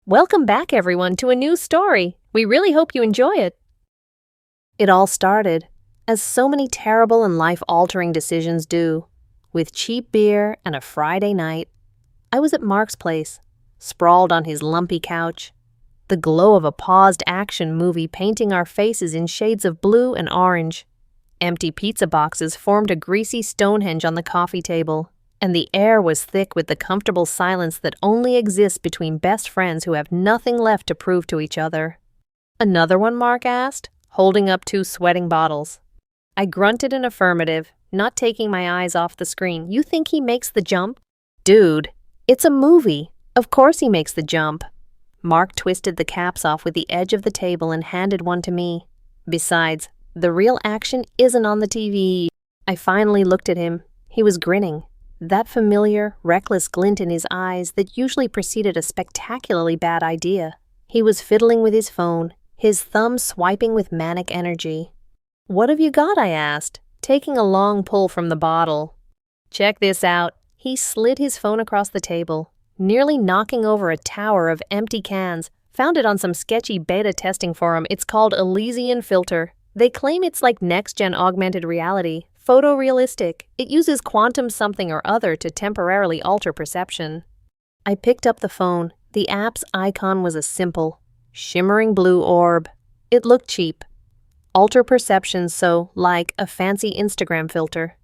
Welcome back, everyone, to a new story. We really hope you enjoy it. It all started, as so many terrible and life-altering decisions do, with cheap beer and a Friday night. I was at Mark's place, sprawled on his lumpy couch, the glow of a paused action movie painting our faces in shades of blue and orange. Empty pizza boxes formed a greasy Stonehenge on the coffee table, and the air was thick with the comfortable silence that only exists between best friends who have nothing left to prove to each other. "Another one?" Mark asked, holding up 2 sweating bottles. I grunted an affirmative, not taking my eyes off the screen. "You think he makes the jump?" "Dude, it's a movie. Of course he makes the jump." Mark twisted the caps off with the edge of the table and handed one to me. "Besides, the real action isn't on the TV." I finally looked at him. He was grinning, that familiar, reckless glint in his eyes that usually preceded a spectacularly bad idea. He was fiddling with his phone, his thumb swiping with manic energy. "What have you got?" I asked, taking a long pull from the bottle. "Check this out." He slid his phone across the table, nearly knocking over a tower of empty cans. "Found it on some sketchy beta testing forum. It's called Elysian Filter. They claim it's like next-gen augmented reality, photorealistic. It uses quantum something or other to temporarily alter perception." I picked up the phone. The app's icon was a simple, shimmering blue orb. It looked cheap. Alter perception, so like a fancy Instagram filter.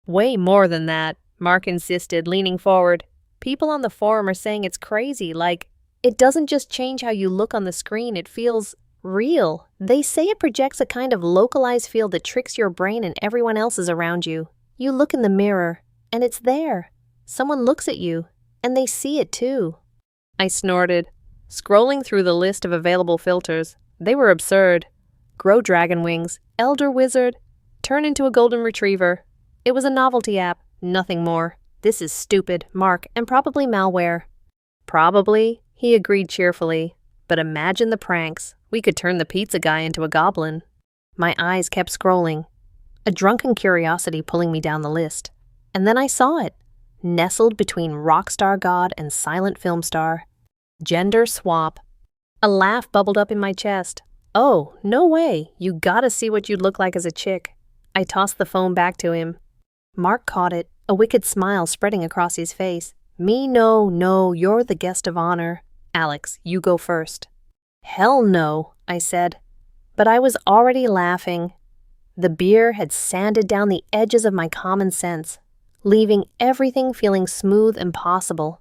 "Way more than that," Mark insisted, leaning forward. "People on the forum are saying it's crazy, like, it doesn't just change how you look on the screen, it feels real. They say it projects a kind of localized field that tricks your brain and everyone else's around you. You look in the mirror, and it's there. Someone looks at you, and they see it too." I snorted, scrolling through the list of available filters. They were absurd. Grow dragon wings, elder wizard, turn into a golden retriever. It was a novelty app, nothing more. "This is stupid, Mark, and probably malware." "Probably," he agreed cheerfully. "But imagine the pranks. We could turn the pizza guy into a goblin." My eyes kept scrolling, a drunken curiosity pulling me down the list. And then I saw it, nestled between rockstar god and silent film star. Gender swap. A laugh bubbled up in my chest. "Oh, no way. You gotta see what you'd look like as a chick." I tossed the phone back to him. Mark caught it, a wicked smile spreading across his face. "Me, no, you're the guest of honor. Alex, you go first." "Hell no," I said. But I was already laughing. The beer had sanded down the edges of my common sense, leaving everything feeling smooth and possible.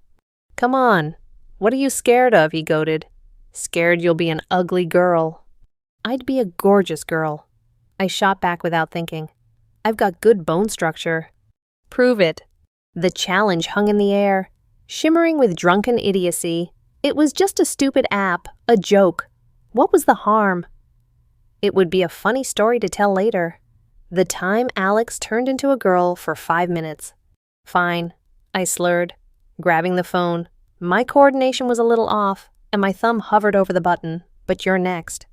"Come on. What are you scared of?" he goaded. "Scared you'll be an ugly girl." "I'd be a gorgeous girl." I shot back without thinking. "I've got good bone structure." "Prove it." The challenge hung in the air, shimmering with drunken idiocy. It was just a stupid app, a joke. What was the harm? It would be a funny story to tell later. The time Alex turned into a girl for 5 minutes. "Fine," I slurred, grabbing the phone. My coordination was a little off, and my thumb hovered over the button. "But you're next."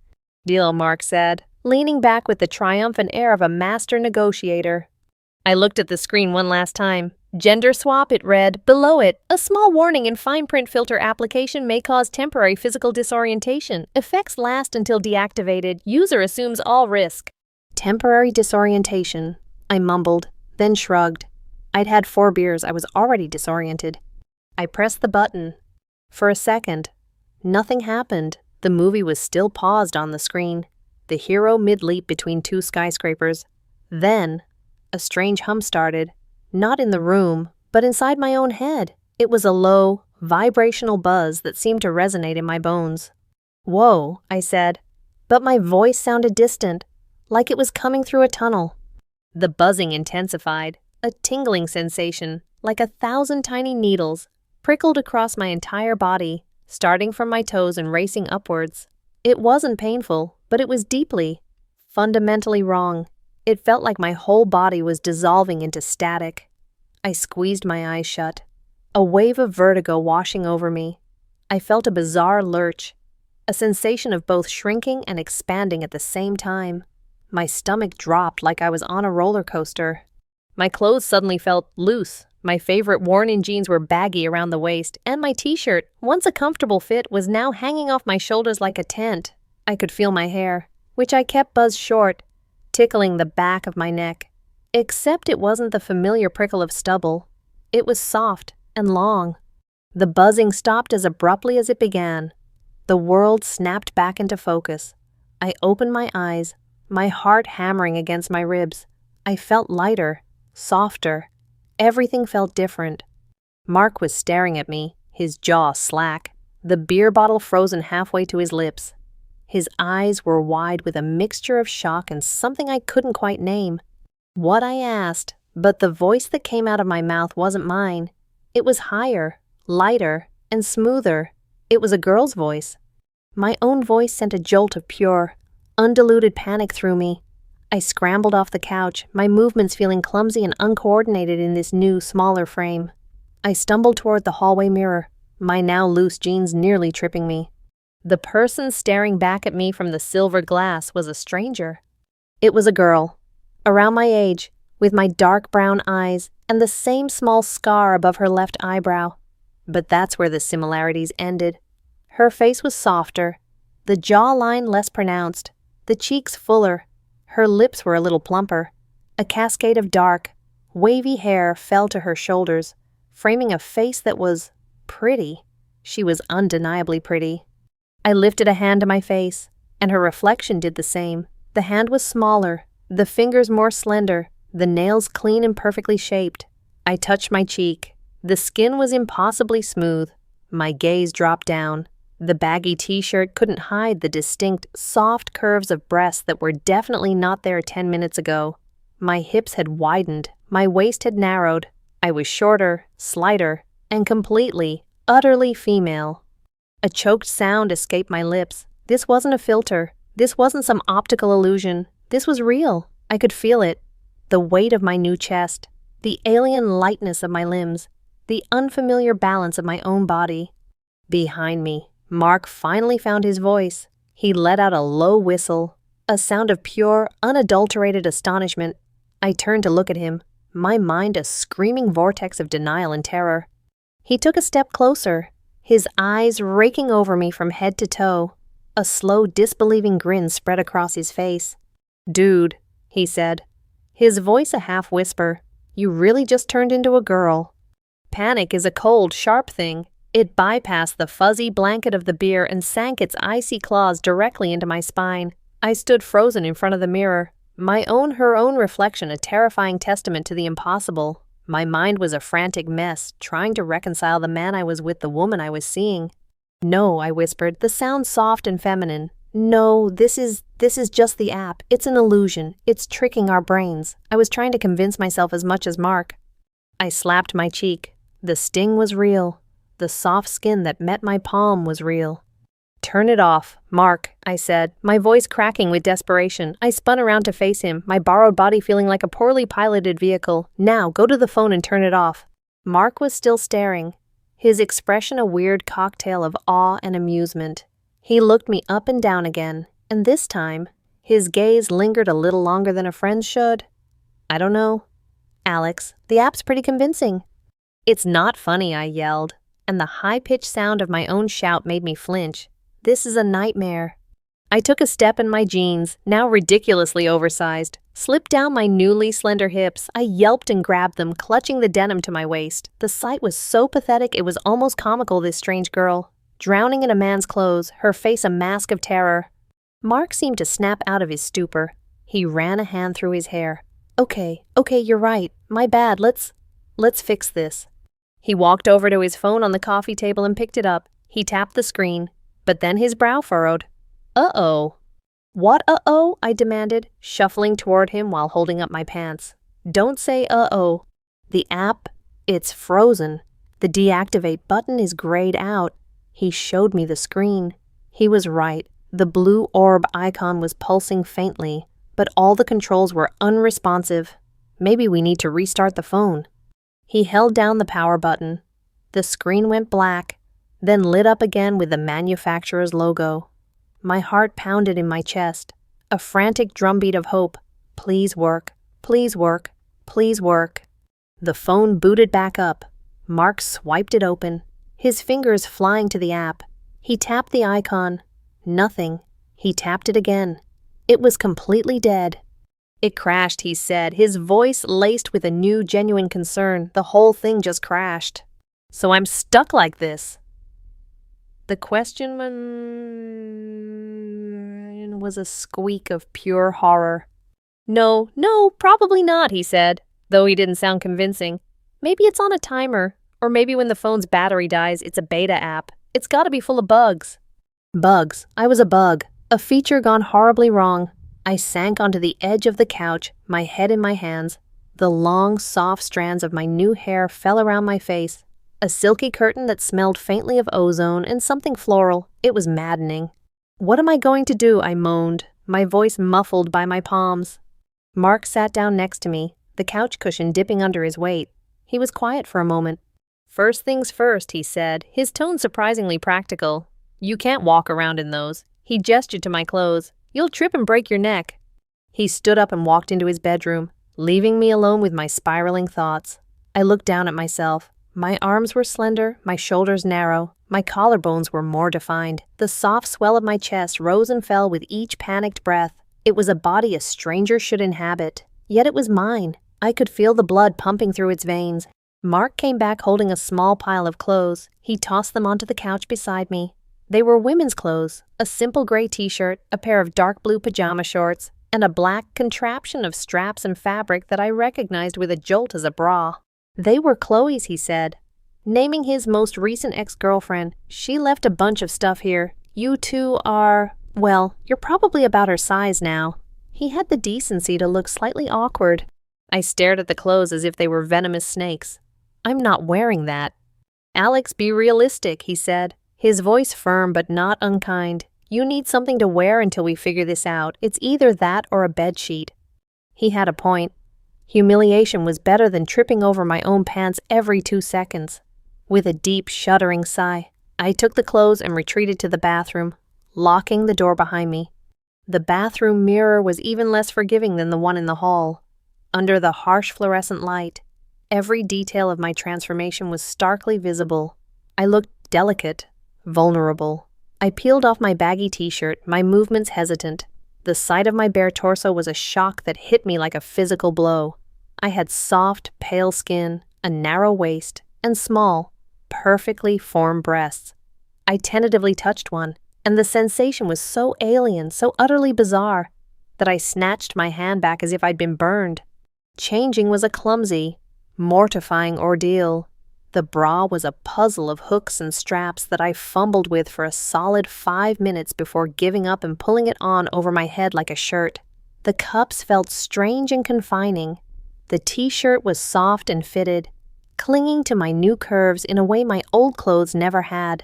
"Deal," Mark said, leaning back with the triumphant air of a master negotiator. I looked at the screen one last time. "Gender swap," it read. Below it, a small warning in fine print: filter application may cause temporary physical disorientation. Effects last until deactivated. User assumes all risk. "Temporary disorientation," I mumbled, then shrugged. I'd had 4 beers. I was already disoriented. I pressed the button. For a second, nothing happened. The movie was still paused on the screen, the hero mid-leap between 2 skyscrapers. Then, a strange hum started. Not in the room, but inside my own head. It was a low, vibrational buzz that seemed to resonate in my bones. "Whoa," I said, but my voice sounded distant, like it was coming through a tunnel. The buzzing intensified, a tingling sensation, like 1,000 tiny needles, prickled across my entire body, starting from my toes and racing upwards. It wasn't painful, but it was deeply, fundamentally wrong. It felt like my whole body was dissolving into static. I squeezed my eyes shut, a wave of vertigo washing over me. I felt a bizarre lurch, a sensation of both shrinking and expanding at the same time. My stomach dropped like I was on a roller coaster. My clothes suddenly felt loose, My favorite worn-in jeans were baggy around the waist, and my t-shirt, once a comfortable fit, was now hanging off my shoulders like a tent. I could feel my hair, which I kept buzzed short, tickling the back of my neck. Except it wasn't the familiar prickle of stubble. It was soft and long. The buzzing stopped as abruptly as it began. The world snapped back into focus. I opened my eyes, my heart hammering against my ribs. I felt lighter, softer. Everything felt different. Mark was staring at me, his jaw slack, the beer bottle frozen halfway to his lips. His eyes were wide with a mixture of shock and something I couldn't quite name. What I asked, but the voice that came out of my mouth wasn't mine. It was higher, lighter, and smoother. It was a girl's voice. My own voice sent a jolt of pure, undiluted panic through me. I scrambled off the couch, my movements feeling clumsy and uncoordinated in this new, smaller frame. I stumbled toward the hallway mirror, my now loose jeans nearly tripping me. The person staring back at me from the silvered glass was a stranger. It was a girl, around my age, with my dark brown eyes and the same small scar above her left eyebrow. But that's where the similarities ended. Her face was softer, the jawline less pronounced, the cheeks fuller. Her lips were a little plumper. A cascade of dark, wavy hair fell to her shoulders, framing a face that was pretty. She was undeniably pretty. I lifted a hand to my face, and her reflection did the same. The hand was smaller, the fingers more slender, the nails clean and perfectly shaped. I touched my cheek. The skin was impossibly smooth. My gaze dropped down. The baggy t-shirt couldn't hide the distinct, soft curves of breasts that were definitely not there 10 minutes ago. My hips had widened, my waist had narrowed. I was shorter, slighter, and completely, utterly female. A choked sound escaped my lips. This wasn't a filter. This wasn't some optical illusion. This was real. I could feel it. The weight of my new chest, the alien lightness of my limbs, the unfamiliar balance of my own body. Behind me, Mark finally found his voice. He let out a low whistle, a sound of pure, unadulterated astonishment. I turned to look at him, my mind a screaming vortex of denial and terror. He took a step closer, his eyes raking over me from head to toe. A slow, disbelieving grin spread across his face. "Dude," he said, his voice a half whisper, "you really just turned into a girl." Panic is a cold, sharp thing. It bypassed the fuzzy blanket of the beer and sank its icy claws directly into my spine. I stood frozen in front of the mirror, her own reflection a terrifying testament to the impossible. My mind was a frantic mess, trying to reconcile the man I was with the woman I was seeing. "No," I whispered, the sound soft and feminine. "No, this is just the app. It's an illusion. It's tricking our brains." I was trying to convince myself as much as Mark. I slapped my cheek. The sting was real. The soft skin that met my palm was real. "Turn it off, Mark," I said, my voice cracking with desperation. I spun around to face him, my borrowed body feeling like a poorly piloted vehicle. "Now, go to the phone and turn it off." Mark was still staring, his expression a weird cocktail of awe and amusement. He looked me up and down again, and this time, his gaze lingered a little longer than a friend should. "I don't know. Alex, the app's pretty convincing." "It's not funny," I yelled, and the high-pitched sound of my own shout made me flinch. "This is a nightmare." I took a step in my jeans, now ridiculously oversized, slipped down my newly slender hips. I yelped and grabbed them, clutching the denim to my waist. The sight was so pathetic it was almost comical, this strange girl, drowning in a man's clothes, her face a mask of terror. Mark seemed to snap out of his stupor. He ran a hand through his hair. Okay, you're right. My bad. Let's fix this." He walked over to his phone on the coffee table and picked it up. He tapped the screen, but then his brow furrowed. "Uh-oh." "What uh-oh?" I demanded, shuffling toward him while holding up my pants. "Don't say uh-oh. The app, it's frozen. The deactivate button is grayed out." He showed me the screen. He was right. The blue orb icon was pulsing faintly, but all the controls were unresponsive. Maybe we need to restart the phone. He held down the power button. The screen went black, then lit up again with the manufacturer's logo. My heart pounded in my chest, a frantic drumbeat of hope. Please work, please work, please work. The phone booted back up. Mark swiped it open, his fingers flying to the app. He tapped the icon. Nothing. He tapped it again. It was completely dead. It crashed, he said, his voice laced with a new, genuine concern. The whole thing just crashed. So I'm stuck like this. The question was a squeak of pure horror. No, probably not, he said, though he didn't sound convincing. Maybe it's on a timer, or maybe when the phone's battery dies, it's a beta app. It's gotta be full of bugs. Bugs. I was a bug. A feature gone horribly wrong. I sank onto the edge of the couch, my head in my hands. The long, soft strands of my new hair fell around my face. A silky curtain that smelled faintly of ozone and something floral. It was maddening. What am I going to do? I moaned, my voice muffled by my palms. Mark sat down next to me, the couch cushion dipping under his weight. He was quiet for a moment. First things first, he said, his tone surprisingly practical. You can't walk around in those. He gestured to my clothes. You'll trip and break your neck. He stood up and walked into his bedroom, leaving me alone with my spiraling thoughts. I looked down at myself. My arms were slender, my shoulders narrow, my collarbones were more defined. The soft swell of my chest rose and fell with each panicked breath. It was a body a stranger should inhabit, yet it was mine. I could feel the blood pumping through its veins. Mark came back holding a small pile of clothes. He tossed them onto the couch beside me. They were women's clothes, a simple gray t-shirt, a pair of dark blue pajama shorts, and a black contraption of straps and fabric that I recognized with a jolt as a bra. They were Chloe's, he said, naming his most recent ex-girlfriend. She left a bunch of stuff here. You two are, well, you're probably about her size now. He had the decency to look slightly awkward. I stared at the clothes as if they were venomous snakes. I'm not wearing that. Alex, be realistic, he said, his voice firm but not unkind. You need something to wear until we figure this out. It's either that or a bedsheet. He had a point. Humiliation was better than tripping over my own pants every 2 seconds. With a deep, shuddering sigh, I took the clothes and retreated to the bathroom, locking the door behind me. The bathroom mirror was even less forgiving than the one in the hall. Under the harsh fluorescent light, every detail of my transformation was starkly visible. I looked delicate, vulnerable. I peeled off my baggy t-shirt, my movements hesitant. The sight of my bare torso was a shock that hit me like a physical blow. I had soft, pale skin, a narrow waist, and small, perfectly formed breasts. I tentatively touched one, and the sensation was so alien, so utterly bizarre, that I snatched my hand back as if I'd been burned. Changing was a clumsy, mortifying ordeal. The bra was a puzzle of hooks and straps that I fumbled with for a solid 5 minutes before giving up and pulling it on over my head like a shirt. The cups felt strange and confining. The t-shirt was soft and fitted, clinging to my new curves in a way my old clothes never had.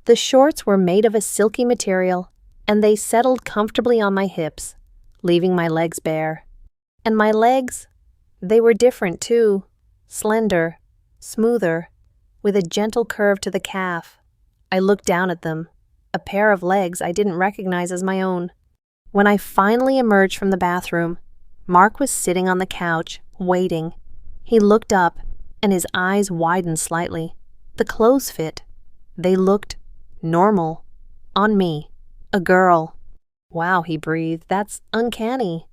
The shorts were made of a silky material, and they settled comfortably on my hips, leaving my legs bare. And my legs, they were different too, slender, smoother, with a gentle curve to the calf. I looked down at them, a pair of legs I didn't recognize as my own. When I finally emerged from the bathroom, Mark was sitting on the couch, waiting. He looked up, and his eyes widened slightly. The clothes fit. They looked normal. On me. A girl. Wow, he breathed. That's uncanny.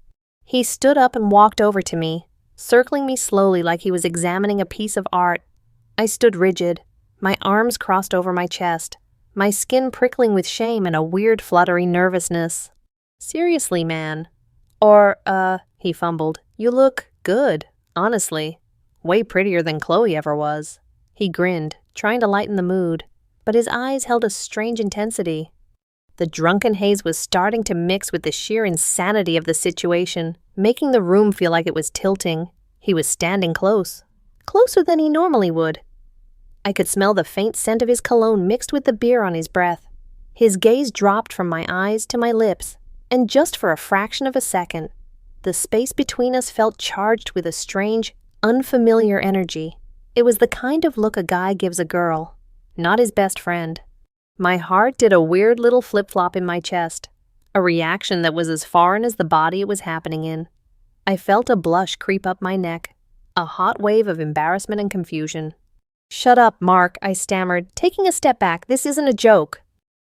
He stood up and walked over to me, circling me slowly like he was examining a piece of art. I stood rigid, my arms crossed over my chest, my skin prickling with shame and a weird fluttery nervousness. Seriously, man. Or, he fumbled, you look good, honestly. Way prettier than Chloe ever was. He grinned, trying to lighten the mood, but his eyes held a strange intensity. The drunken haze was starting to mix with the sheer insanity of the situation, making the room feel like it was tilting. He was standing close, closer than he normally would. I could smell the faint scent of his cologne mixed with the beer on his breath. His gaze dropped from my eyes to my lips, and just for a fraction of a second, the space between us felt charged with a strange, unfamiliar energy. It was the kind of look a guy gives a girl, not his best friend. My heart did a weird little flip-flop in my chest, a reaction that was as foreign as the body it was happening in. I felt a blush creep up my neck. a hot wave of embarrassment and confusion. "Shut up, Mark," I stammered, taking a step back. "This isn't a joke."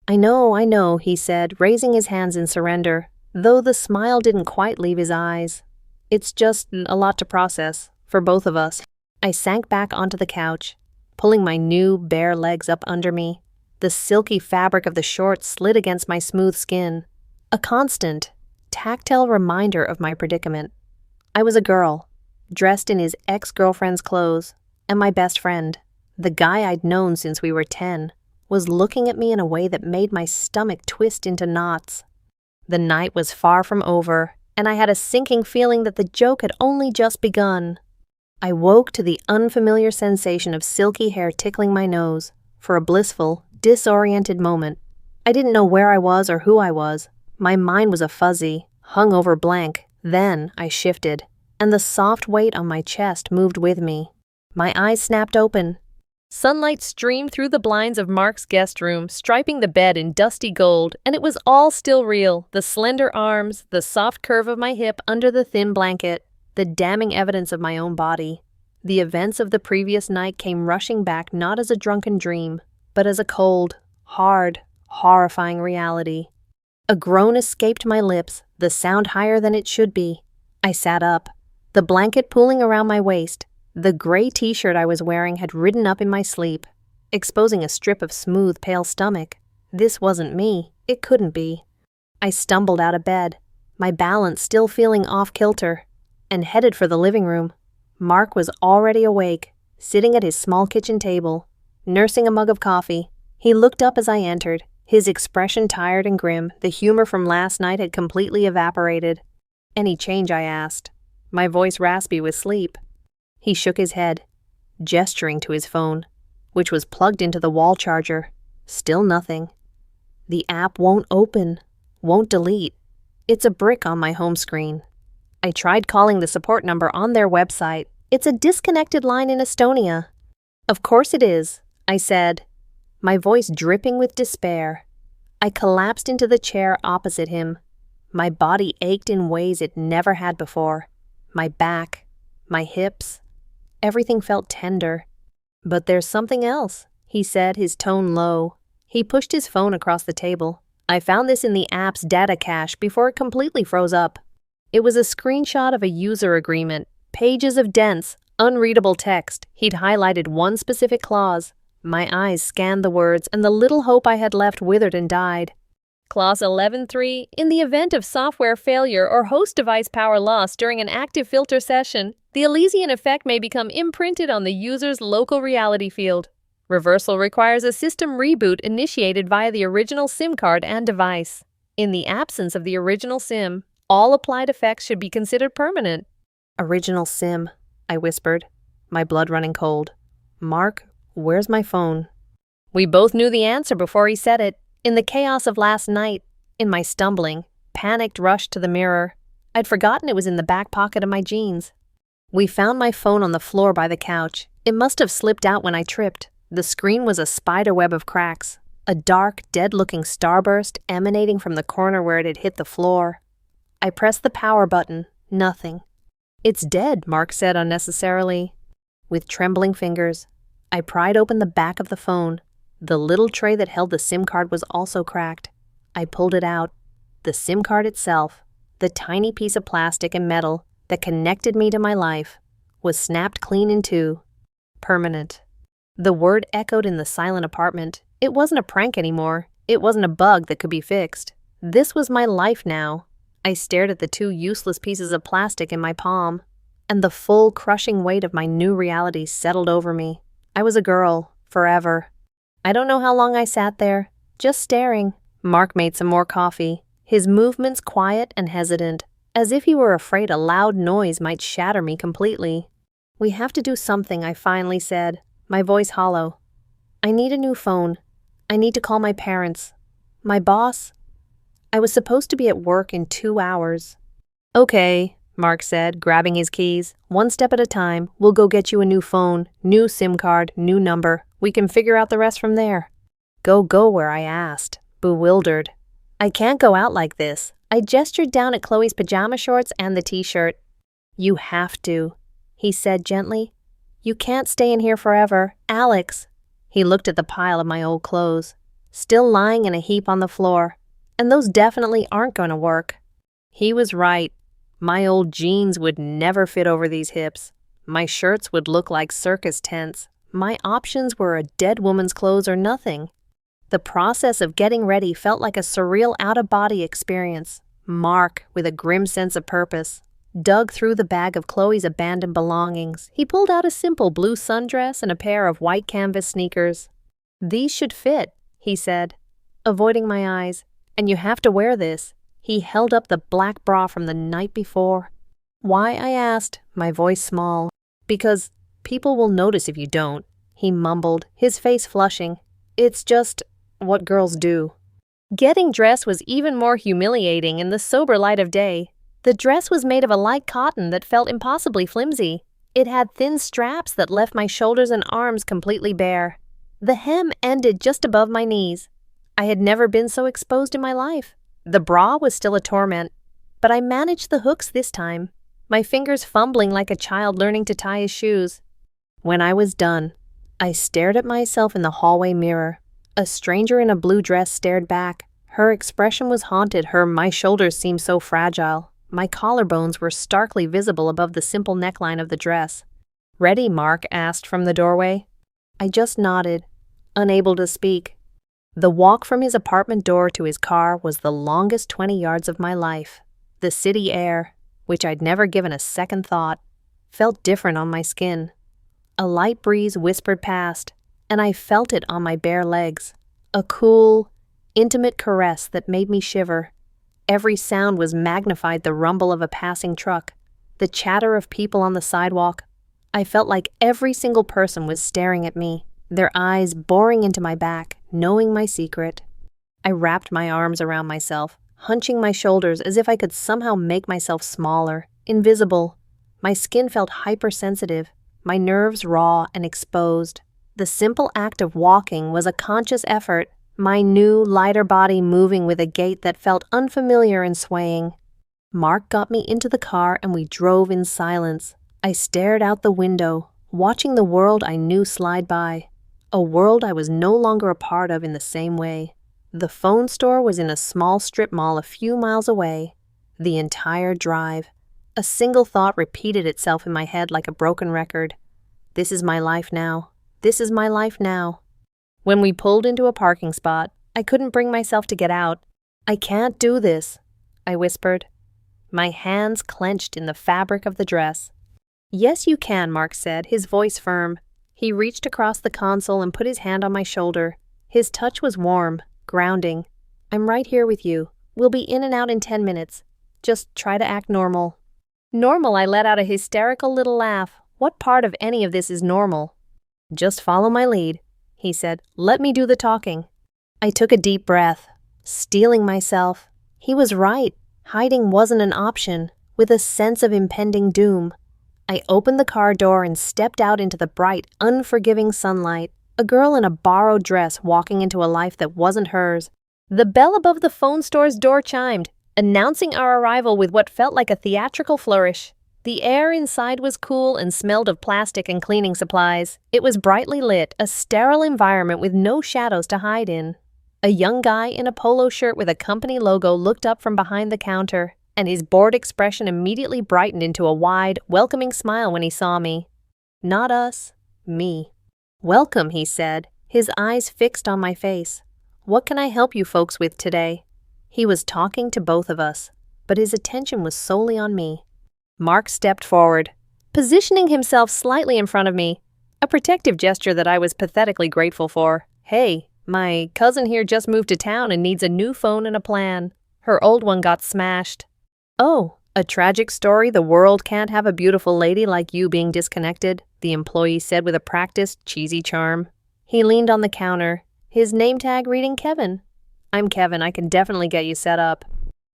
I know," he said, raising his hands in surrender, though the smile didn't quite leave his eyes. "It's just a lot to process, for both of us." I sank back onto the couch, pulling my new, bare legs up under me. The silky fabric of the shorts slid against my smooth skin, a constant, tactile reminder of my predicament. I was a girl, dressed in his ex-girlfriend's clothes, and my best friend, the guy I'd known since we were 10, was looking at me in a way that made my stomach twist into knots. The night was far from over, and I had a sinking feeling that the joke had only just begun. I woke to the unfamiliar sensation of silky hair tickling my nose for a blissful, disoriented moment. I didn't know where I was or who I was. My mind was a fuzzy, hungover blank. Then I shifted, and the soft weight on my chest moved with me. My eyes snapped open. Sunlight streamed through the blinds of Mark's guest room, striping the bed in dusty gold, and it was all still real. The slender arms, the soft curve of my hip under the thin blanket, the damning evidence of my own body. The events of the previous night came rushing back not as a drunken dream, but as a cold, hard, horrifying reality. A groan escaped my lips, the sound higher than it should be. I sat up, the blanket pulling around my waist. The gray t-shirt I was wearing had ridden up in my sleep, exposing a strip of smooth, pale stomach. This wasn't me. It couldn't be. I stumbled out of bed, my balance still feeling off-kilter, and headed for the living room. Mark was already awake, sitting at his small kitchen table, nursing a mug of coffee. He looked up as I entered, his expression tired and grim. The humor from last night had completely evaporated. "Any change?" I asked, my voice raspy with sleep. He shook his head, gesturing to his phone, which was plugged into the wall charger. Still nothing. "The app won't open, won't delete. It's a brick on my home screen. I tried calling the support number on their website. It's a disconnected line in Estonia." "Of course it is," I said, my voice dripping with despair. I collapsed into the chair opposite him. My body ached in ways it never had before. My back, my hips, everything felt tender. "But there's something else," he said, his tone low. He pushed his phone across the table. "I found this in the app's data cache before it completely froze up." It was a screenshot of a user agreement, pages of dense, unreadable text. He'd highlighted one specific clause. My eyes scanned the words, and the little hope I had left withered and died. Clause 11.3. In the event of software failure or host device power loss during an active filter session, the Elysian effect may become imprinted on the user's local reality field. Reversal requires a system reboot initiated via the original SIM card and device. In the absence of the original SIM, all applied effects should be considered permanent. "Original SIM," I whispered, my blood running cold. "Mark, where's my phone?" We both knew the answer before he said it. In the chaos of last night, in my stumbling, panicked rush to the mirror, I'd forgotten it was in the back pocket of my jeans. We found my phone on the floor by the couch. It must have slipped out when I tripped. The screen was a spiderweb of cracks, a dark, dead-looking starburst emanating from the corner where it had hit the floor. I pressed the power button. Nothing. "It's dead," Mark said unnecessarily. With trembling fingers, I pried open the back of the phone. The little tray that held the SIM card was also cracked. I pulled it out. The SIM card itself, the tiny piece of plastic and metal that connected me to my life, was snapped clean in two. Permanent. The word echoed in the silent apartment. It wasn't a prank anymore. It wasn't a bug that could be fixed. This was my life now. I stared at the two useless pieces of plastic in my palm, and the full, crushing weight of my new reality settled over me. I was a girl, forever. I don't know how long I sat there, just staring. Mark made some more coffee, his movements quiet and hesitant, as if he were afraid a loud noise might shatter me completely. "We have to do something," I finally said, my voice hollow. "I need a new phone. I need to call my parents. My boss. I was supposed to be at work in 2 hours." "Okay," Mark said, grabbing his keys. "One step at a time. We'll go get you a new phone, new SIM card, new number. We can figure out the rest from there." Go where?" I asked, bewildered. "I can't go out like this." I gestured down at Chloe's pajama shorts and the t-shirt. "You have to. he said gently. "You can't stay in here forever, Alex." He looked at the pile of my old clothes, still lying in a heap on the floor, and those definitely aren't going to work. He was right. My old jeans would never fit over these hips. My shirts would look like circus tents. My options were a dead woman's clothes or nothing. The process of getting ready felt like a surreal out-of-body experience. Mark, with a grim sense of purpose, dug through the bag of Chloe's abandoned belongings. He pulled out a simple blue sundress and a pair of white canvas sneakers. "These should fit," he said, avoiding my eyes. "And you have to wear this." He held up the black bra from the night before. "Why?" I asked, my voice small. "Because people will notice if you don't," he mumbled, his face flushing. "It's just what girls do." Getting dressed was even more humiliating in the sober light of day. The dress was made of a light cotton that felt impossibly flimsy. It had thin straps that left my shoulders and arms completely bare. The hem ended just above my knees. I had never been so exposed in my life. The bra was still a torment, but I managed the hooks this time, my fingers fumbling like a child learning to tie his shoes. When I was done, I stared at myself in the hallway mirror. A stranger in a blue dress stared back. Her expression was haunted. My shoulders seemed so fragile. My collarbones were starkly visible above the simple neckline of the dress. "Ready?" Mark asked from the doorway. I just nodded, unable to speak. The walk from his apartment door to his car was the longest 20 yards of my life. The city air, which I'd never given a second thought, felt different on my skin. A light breeze whispered past, and I felt it on my bare legs. A cool, intimate caress that made me shiver. Every sound was magnified: the rumble of a passing truck, the chatter of people on the sidewalk. I felt like every single person was staring at me, their eyes boring into my back, knowing my secret. I wrapped my arms around myself, hunching my shoulders as if I could somehow make myself smaller, invisible. My skin felt hypersensitive, my nerves raw and exposed. The simple act of walking was a conscious effort, my new, lighter body moving with a gait that felt unfamiliar and swaying. Mark got me into the car and we drove in silence. I stared out the window, watching the world I knew slide by, a world I was no longer a part of in the same way. The phone store was in a small strip mall a few miles away. The entire drive, a single thought repeated itself in my head like a broken record. This is my life now. This is my life now. When we pulled into a parking spot, I couldn't bring myself to get out. "I can't do this," I whispered. My hands clenched in the fabric of the dress. "Yes, you can," Mark said, his voice firm. He reached across the console and put his hand on my shoulder. His touch was warm, grounding. "I'm right here with you. We'll be in and out in 10 minutes. Just try to act normal." Normal? I let out a hysterical little laugh. What part of any of this is normal? "Just follow my lead," he said. "Let me do the talking." I took a deep breath, steeling myself. He was right. Hiding wasn't an option, with a sense of impending doom. I opened the car door and stepped out into the bright, unforgiving sunlight, a girl in a borrowed dress walking into a life that wasn't hers. The bell above the phone store's door chimed, announcing our arrival with what felt like a theatrical flourish. The air inside was cool and smelled of plastic and cleaning supplies. It was brightly lit, a sterile environment with no shadows to hide in. A young guy in a polo shirt with a company logo looked up from behind the counter, and his bored expression immediately brightened into a wide, welcoming smile when he saw me. Not us, me. "Welcome," he said, his eyes fixed on my face. "What can I help you folks with today?" He was talking to both of us, but his attention was solely on me. Mark stepped forward, positioning himself slightly in front of me, a protective gesture that I was pathetically grateful for. "Hey, my cousin here just moved to town and needs a new phone and a plan. Her old one got smashed." "Oh, a tragic story. The world can't have a beautiful lady like you being disconnected," the employee said with a practiced, cheesy charm. He leaned on the counter, his name tag reading Kevin. "I'm Kevin. I can definitely get you set up."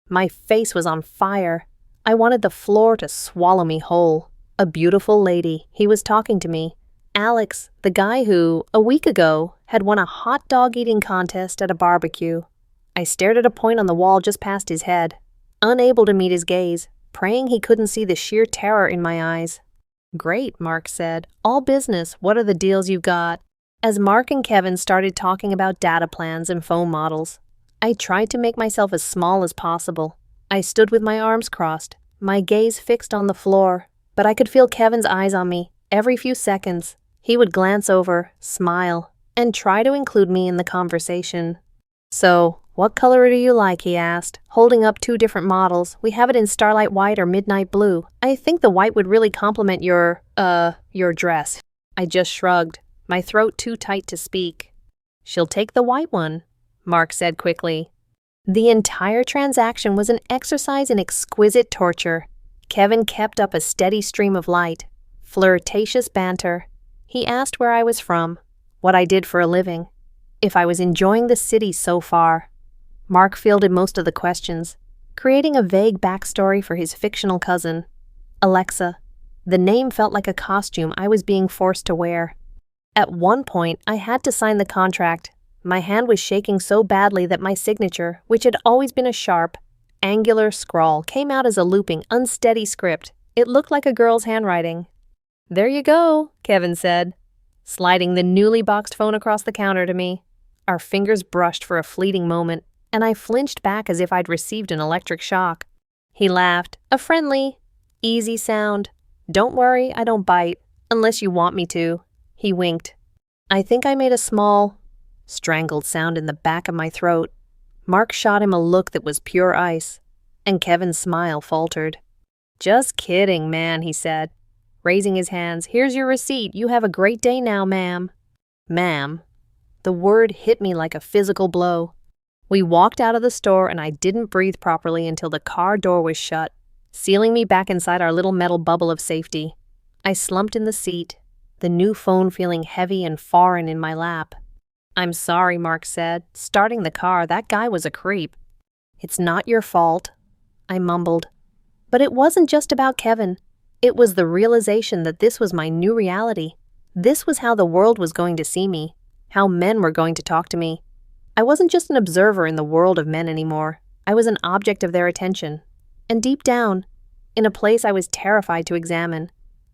My face was on fire. I wanted the floor to swallow me whole. A beautiful lady. He was talking to me. Alex, the guy who, a week ago, had won a hot dog eating contest at a barbecue. I stared at a point on the wall just past his head, unable to meet his gaze, praying he couldn't see the sheer terror in my eyes. Great, Mark said. All business. What are the deals you've got? As Mark and Kevin started talking about data plans and phone models, I tried to make myself as small as possible. I stood with my arms crossed, my gaze fixed on the floor, but I could feel Kevin's eyes on me. Every few seconds, he would glance over, smile, and try to include me in the conversation. So, what color do you like? He asked, holding up 2 different models. We have it in starlight white or midnight blue. I think the white would really complement your dress. I just shrugged, my throat too tight to speak. She'll take the white one, Mark said quickly. The entire transaction was an exercise in exquisite torture. Kevin kept up a steady stream of light, flirtatious banter. He asked where I was from, what I did for a living, if I was enjoying the city so far. Mark fielded most of the questions, creating a vague backstory for his fictional cousin, Alexa. The name felt like a costume I was being forced to wear. At one point, I had to sign the contract. My hand was shaking so badly that my signature, which had always been a sharp, angular scrawl, came out as a looping, unsteady script. It looked like a girl's handwriting. There you go, Kevin said, sliding the newly boxed phone across the counter to me. Our fingers brushed for a fleeting moment, and I flinched back as if I'd received an electric shock. He laughed, a friendly, easy sound. Don't worry, I don't bite, unless you want me to. He winked. I think I made a small, strangled sound in the back of my throat. Mark shot him a look that was pure ice, and Kevin's smile faltered. Just kidding, man, he said, raising his hands. Here's your receipt. You have a great day now, ma'am. Ma'am. The word hit me like a physical blow. We walked out of the store and I didn't breathe properly until the car door was shut, sealing me back inside our little metal bubble of safety. I slumped in the seat, the new phone feeling heavy and foreign in my lap. I'm sorry, Mark said, starting the car. That guy was a creep. It's not your fault, I mumbled. But it wasn't just about Kevin. It was the realization that this was my new reality. This was how the world was going to see me, how men were going to talk to me. I wasn't just an observer in the world of men anymore. I was an object of their attention. And deep down, in a place I was terrified to examine,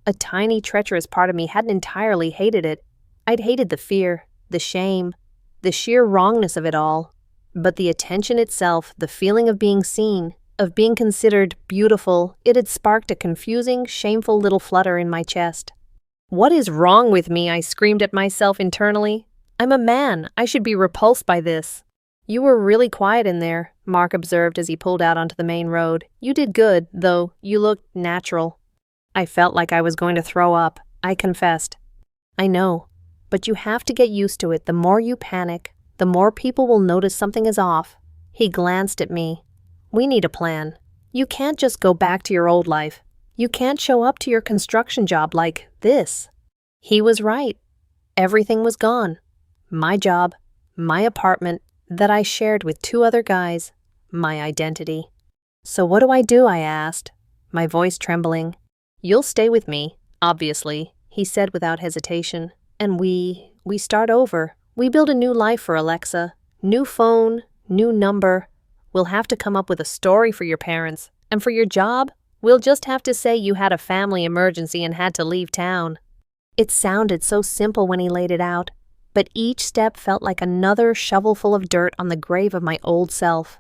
a tiny, treacherous part of me hadn't entirely hated it. I'd hated the fear, the shame, the sheer wrongness of it all. But the attention itself, the feeling of being seen, of being considered beautiful, it had sparked a confusing, shameful little flutter in my chest. What is wrong with me? I screamed at myself internally. I'm a man. I should be repulsed by this. You were really quiet in there, Mark observed as he pulled out onto the main road. You did good, though. You looked natural. I felt like I was going to throw up. I confessed. I know, but you have to get used to it. The more you panic, the more people will notice something is off. He glanced at me. We need a plan. You can't just go back to your old life. You can't show up to your construction job like this. He was right. Everything was gone. My job, my apartment that I shared with 2 other guys, my identity. So what do? I asked, my voice trembling. You'll stay with me, obviously, he said without hesitation. And we start over. We build a new life for Alexa. New phone, new number. We'll have to come up with a story for your parents. And for your job, we'll just have to say you had a family emergency and had to leave town. It sounded so simple when he laid it out. But each step felt like another shovelful of dirt on the grave of my old self.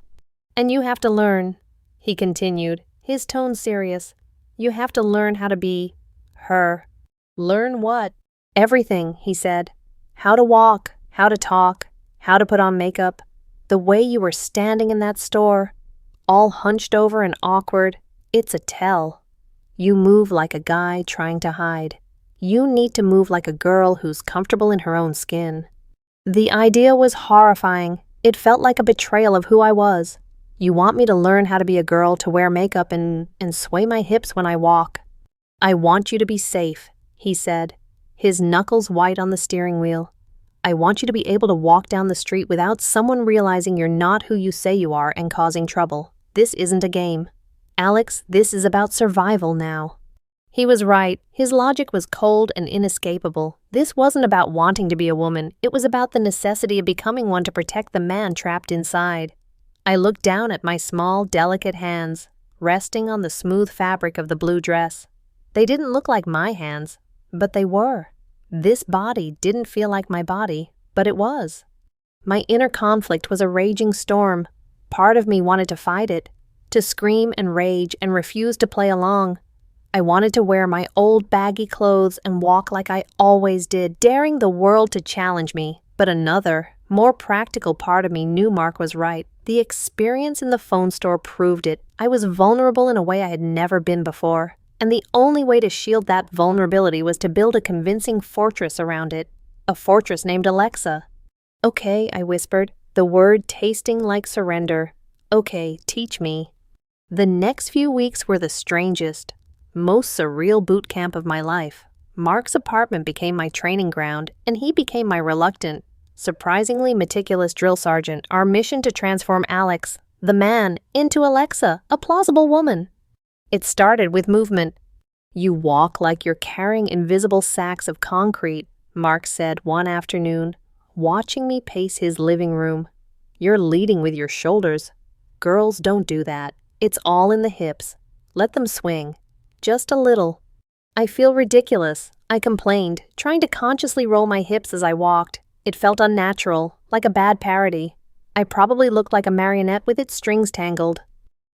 And you have to learn, he continued, his tone serious. You have to learn how to be her. Learn what? Everything, he said. How to walk, how to talk, how to put on makeup. The way you were standing in that store, all hunched over and awkward, it's a tell. You move like a guy trying to hide. You need to move like a girl who's comfortable in her own skin. The idea was horrifying. It felt like a betrayal of who I was. You want me to learn how to be a girl, to wear makeup and sway my hips when I walk. I want you to be safe, he said, his knuckles white on the steering wheel. I want you to be able to walk down the street without someone realizing you're not who you say you are and causing trouble. This isn't a game. Alex, this is about survival now. He was right. His logic was cold and inescapable. This wasn't about wanting to be a woman. It was about the necessity of becoming one to protect the man trapped inside. I looked down at my small, delicate hands, resting on the smooth fabric of the blue dress. They didn't look like my hands, but they were. This body didn't feel like my body, but it was. My inner conflict was a raging storm. Part of me wanted to fight it, to scream and rage and refuse to play along. I wanted to wear my old baggy clothes and walk like I always did, daring the world to challenge me. But another, more practical part of me knew Mark was right. The experience in the phone store proved it. I was vulnerable in a way I had never been before. And the only way to shield that vulnerability was to build a convincing fortress around it. A fortress named Alexa. "Okay," I whispered, the word tasting like surrender. "Okay, teach me." The next few weeks were the strangest, most surreal boot camp of my life. Mark's apartment became my training ground, and he became my reluctant, surprisingly meticulous drill sergeant. Our mission to transform Alex, the man, into Alexa, a plausible woman. It started with movement. "You walk like you're carrying invisible sacks of concrete," Mark said one afternoon, watching me pace his living room. "You're leading with your shoulders. Girls don't do that. It's all in the hips. Let them swing. Just a little." "I feel ridiculous," I complained, trying to consciously roll my hips as I walked. It felt unnatural, like a bad parody. I probably looked like a marionette with its strings tangled.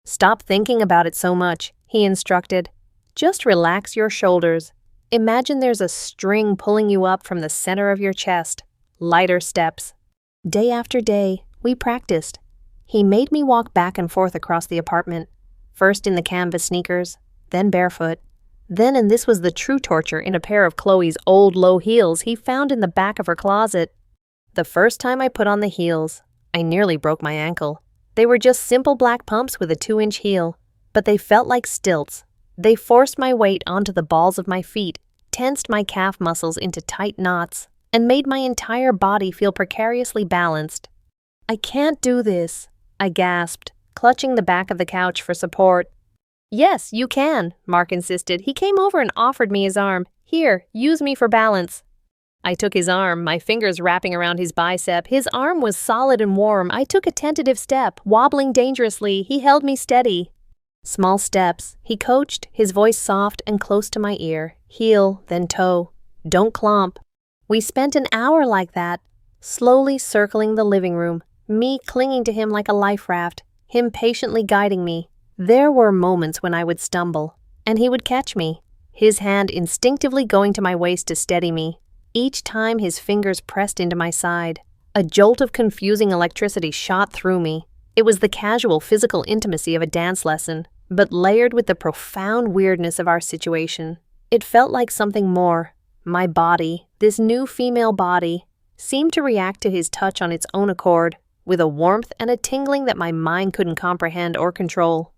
"Stop thinking about it so much," he instructed. "Just relax your shoulders. Imagine there's a string pulling you up from the center of your chest. Lighter steps." Day after day, we practiced. He made me walk back and forth across the apartment, first in the canvas sneakers, then barefoot. Then, and this was the true torture, in a pair of Chloe's old low heels he found in the back of her closet. The first time I put on the heels, I nearly broke my ankle. They were just simple black pumps with a 2-inch heel, but they felt like stilts. They forced my weight onto the balls of my feet, tensed my calf muscles into tight knots, and made my entire body feel precariously balanced. "I can't do this," I gasped, clutching the back of the couch for support. "Yes, you can," Mark insisted. He came over and offered me his arm. "Here, use me for balance." I took his arm, my fingers wrapping around his bicep. His arm was solid and warm. I took a tentative step, wobbling dangerously. He held me steady. Small steps, he coached, his voice soft and close to my ear. Heel, then toe. Don't clomp. We spent an hour like that, slowly circling the living room, me clinging to him like a life raft, him patiently guiding me. There were moments when I would stumble, and he would catch me, his hand instinctively going to my waist to steady me. Each time his fingers pressed into my side, a jolt of confusing electricity shot through me. It was the casual physical intimacy of a dance lesson, but layered with the profound weirdness of our situation. It felt like something more. My body, this new female body, seemed to react to his touch on its own accord, with a warmth and a tingling that my mind couldn't comprehend or control.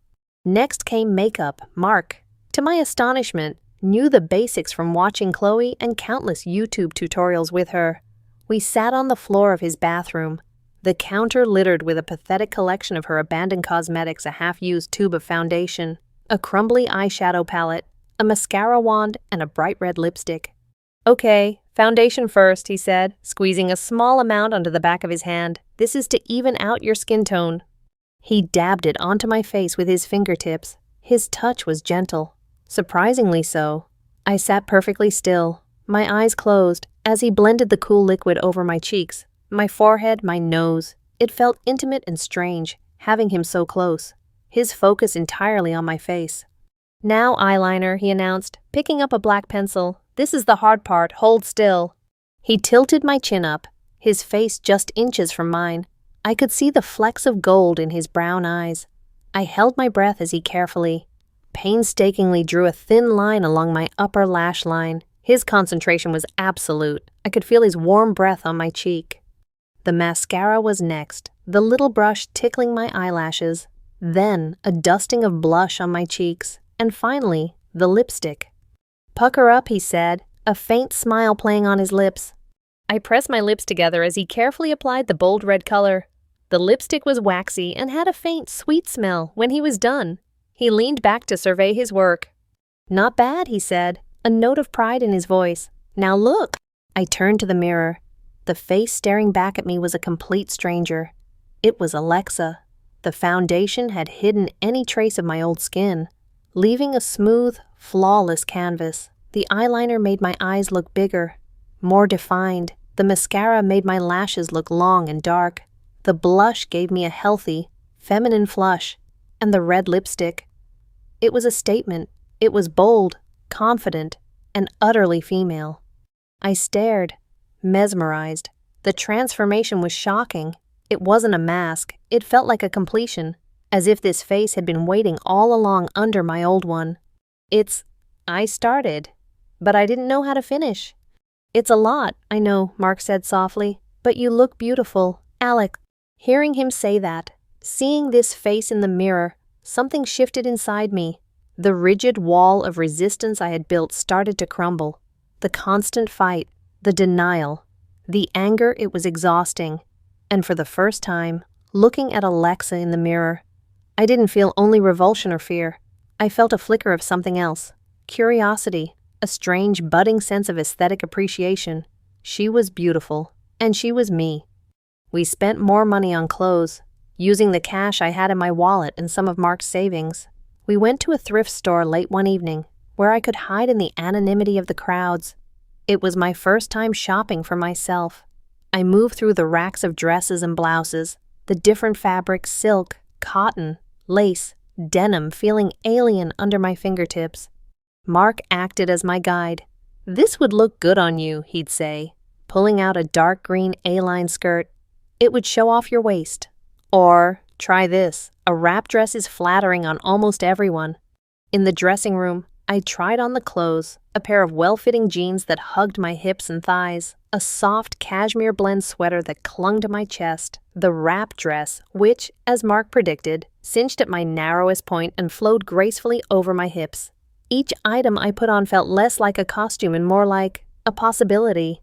Next came makeup. Mark, to my astonishment, knew the basics from watching Chloe and countless YouTube tutorials with her. We sat on the floor of his bathroom, the counter littered with a pathetic collection of her abandoned cosmetics, a half-used tube of foundation, a crumbly eyeshadow palette, a mascara wand, and a bright red lipstick. "Okay, foundation first," he said, squeezing a small amount onto the back of his hand. "This is to even out your skin tone." He dabbed it onto my face with his fingertips. His touch was gentle. Surprisingly so. I sat perfectly still, my eyes closed, as he blended the cool liquid over my cheeks, my forehead, my nose. It felt intimate and strange, having him so close, his focus entirely on my face. "Now eyeliner," he announced, picking up a black pencil. "This is the hard part. Hold still." He tilted my chin up, his face just inches from mine. I could see the flecks of gold in his brown eyes. I held my breath as he carefully, painstakingly drew a thin line along my upper lash line. His concentration was absolute. I could feel his warm breath on my cheek. The mascara was next, the little brush tickling my eyelashes. Then a dusting of blush on my cheeks. And finally, the lipstick. "Pucker up," he said, a faint smile playing on his lips. I pressed my lips together as he carefully applied the bold red color. The lipstick was waxy and had a faint, sweet smell when he was done. He leaned back to survey his work. "Not bad," he said, a note of pride in his voice. "Now look." I turned to the mirror. The face staring back at me was a complete stranger. It was Alexa. The foundation had hidden any trace of my old skin. leaving a smooth, flawless canvas. The eyeliner made my eyes look bigger, more defined. The mascara made my lashes look long and dark. The blush gave me a healthy, feminine flush, and the red lipstick. It was a statement. It was bold, confident, and utterly female. I stared, mesmerized. The transformation was shocking. It wasn't a mask. It felt like a completion, as if this face had been waiting all along under my old one. I started, but I didn't know how to finish. It's a lot, I know, Mark said softly, but you look beautiful, Alex. Hearing him say that, seeing this face in the mirror, something shifted inside me. The rigid wall of resistance I had built started to crumble. The constant fight, the denial, the anger, it was exhausting. And for the first time, looking at Alexa in the mirror, I didn't feel only revulsion or fear. I felt a flicker of something else. Curiosity, a strange budding sense of aesthetic appreciation. She was beautiful, and she was me. We spent more money on clothes, using the cash I had in my wallet and some of Mark's savings. We went to a thrift store late one evening, where I could hide in the anonymity of the crowds. It was my first time shopping for myself. I moved through the racks of dresses and blouses, the different fabrics, silk, cotton, lace, denim, feeling alien under my fingertips. Mark acted as my guide. "This would look good on you," he'd say, pulling out a dark green A-line skirt. "It would show off your waist." Or, "Try this. A wrap dress is flattering on almost everyone." In the dressing room, I tried on the clothes, a pair of well-fitting jeans that hugged my hips and thighs, a soft cashmere blend sweater that clung to my chest, the wrap dress, which, as Mark predicted, cinched at my narrowest point and flowed gracefully over my hips. Each item I put on felt less like a costume and more like a possibility.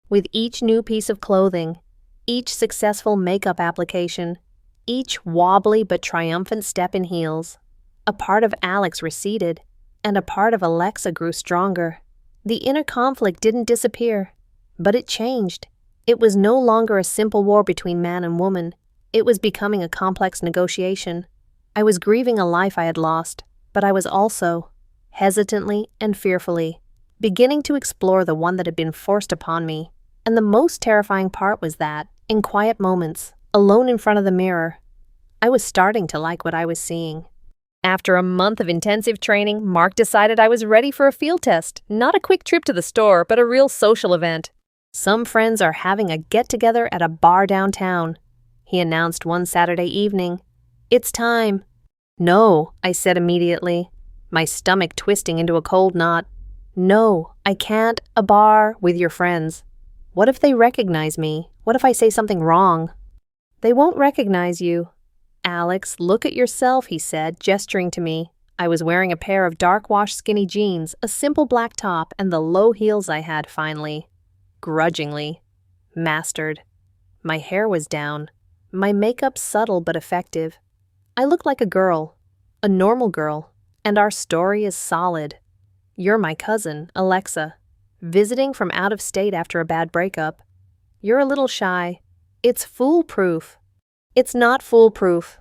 With each new piece of clothing, each successful makeup application, each wobbly but triumphant step in heels, a part of Alex receded, and a part of Alexa grew stronger. The inner conflict didn't disappear, but it changed. It was no longer a simple war between man and woman. It was becoming a complex negotiation. I was grieving a life I had lost, but I was also, hesitantly and fearfully, beginning to explore the one that had been forced upon me. And the most terrifying part was that, in quiet moments, alone in front of the mirror, I was starting to like what I was seeing. After a month of intensive training, Mark decided I was ready for a field test, not a quick trip to the store, but a real social event. "Some friends are having a get-together at a bar downtown," he announced one Saturday evening. "It's time." "No," I said immediately, my stomach twisting into a cold knot. "No, I can't. A bar with your friends. What if they recognize me? What if I say something wrong?" "They won't recognize you." "Alex, look at yourself," he said, gesturing to me. I was wearing a pair of dark-washed skinny jeans, a simple black top, and the low heels I had finally, grudgingly, mastered. My hair was down, my makeup subtle but effective. I looked like a girl, a normal girl, and our story is solid. You're my cousin, Alexa, visiting from out of state after a bad breakup. You're a little shy. It's foolproof. "It's not foolproof."